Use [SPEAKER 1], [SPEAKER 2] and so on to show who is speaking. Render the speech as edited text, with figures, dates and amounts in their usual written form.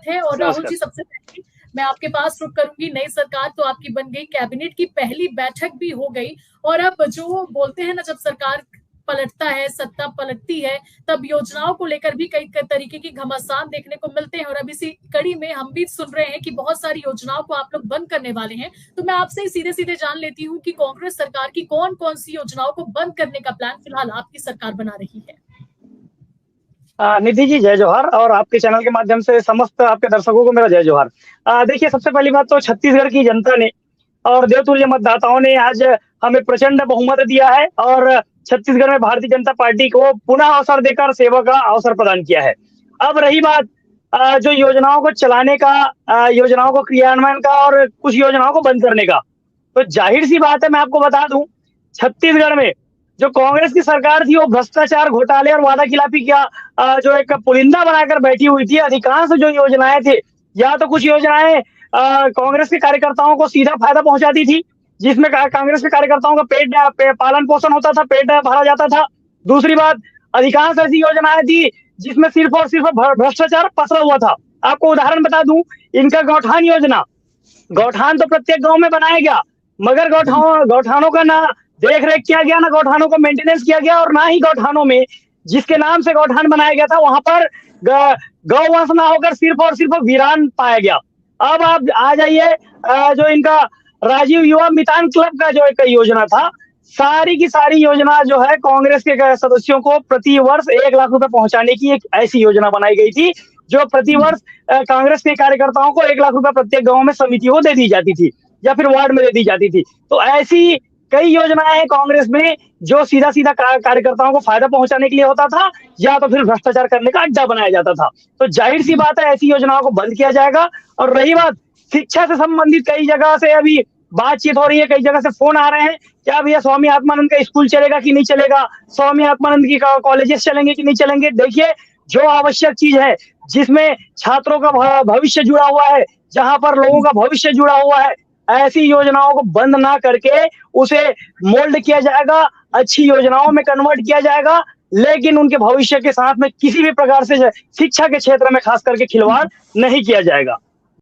[SPEAKER 1] स्वागत है। और राहुल जी, सबसे पहले मैं आपके पास रुक करूंगी। नई सरकार तो आपकी बन गई, कैबिनेट की पहली बैठक भी हो गई, और अब जो बोलते हैं ना, जब सरकार पलटता है, सत्ता पलटती है, तब योजनाओं को लेकर भी कई तरीके की घमासान देखने को मिलते हैं। और अब इसी कड़ी में हम भी सुन रहे हैं कि बहुत सारी योजनाओं को आप लोग बंद करने वाले हैं। तो मैं आपसे ही सीधे सीधे जान लेती हूँ कि कांग्रेस सरकार की कौन कौन सी योजनाओं को बंद करने का प्लान फिलहाल आपकी सरकार बना रही है।
[SPEAKER 2] निधि जी, जय जोहार, और आपके चैनल के माध्यम से समस्त आपके दर्शकों को मेरा जय जोहार। देखिए, सबसे पहली बात तो छत्तीसगढ़ की जनता ने और देवतुल्य मतदाताओं ने आज हमें प्रचंड बहुमत दिया है, और छत्तीसगढ़ में भारतीय जनता पार्टी को पुनः अवसर देकर सेवा का अवसर प्रदान किया है। अब रही बात जो योजनाओं को चलाने का, योजनाओं को क्रियान्वयन का और कुछ योजनाओं को बंद करने का, तो जाहिर सी बात है, मैं आपको बता दूं, छत्तीसगढ़ में जो कांग्रेस की सरकार थी वो भ्रष्टाचार, घोटाले और वादा खिलाफी का जो एक पुलिंदा बनाकर बैठी हुई थी। अधिकांश जो योजनाएं थे, या तो कुछ योजनाएं कांग्रेस के कार्यकर्ताओं को सीधा फायदा पहुंचाती थी, जिसमें कांग्रेस के कार्यकर्ताओं का पालन पोषण होता था, पेट भरा जाता था। दूसरी बात, अधिकांश ऐसी योजनाएं थी जिसमें सिर्फ और सिर्फ भ्रष्टाचार पसरा हुआ था। आपको उदाहरण बता दूं, इनका गौठान योजना, गौठान तो प्रत्येक गांव में बनाया गया, मगर गौठानों का ना देख रेख किया गया, ना गौठानों को मेंटेनेंस किया गया, और ना ही गौठानों में जिसके नाम से गौठान बनाया गया था वहां पर गौवंश ना होकर सिर्फ और सिर्फ वीरान पाया गया। अब आप आ जाइए, जो इनका राजीव युवा मितान क्लब का जो एक योजना था, सारी की सारी योजना जो है कांग्रेस के सदस्यों को प्रति वर्ष 1 लाख रुपए पहुंचाने की एक ऐसी योजना बनाई गई थी, जो प्रति वर्ष कांग्रेस के कार्यकर्ताओं को 1 लाख रुपए प्रत्येक गांव में समितियों को दे दी जाती थी, या फिर वार्ड में दे दी जाती थी। तो ऐसी कई योजनाएं हैं कांग्रेस में जो सीधा सीधा कार्यकर्ताओं को फायदा पहुंचाने के लिए होता था, या तो फिर भ्रष्टाचार करने का अड्डा बनाया जाता था। तो जाहिर सी बात है, ऐसी योजनाओं को बंद किया जाएगा। और रही बात शिक्षा से संबंधित, कई जगह से अभी बातचीत हो रही है, कई जगह से फोन आ रहे हैं, क्या भैया स्वामी आत्मानंद का स्कूल चलेगा कि नहीं चलेगा, स्वामी आत्मानंद की कॉलेजेस चलेंगे कि नहीं चलेंगे। देखिए, जो आवश्यक चीज है, जिसमें छात्रों का भविष्य जुड़ा हुआ है, जहां पर लोगों का भविष्य जुड़ा हुआ है, ऐसी योजनाओं को बंद ना करके उसे मोल्ड किया जाएगा, अच्छी योजनाओं में कन्वर्ट किया जाएगा, लेकिन उनके भविष्य के साथ में किसी भी प्रकार से शिक्षा के क्षेत्र में खास करके खिलवाड़ नहीं किया जाएगा।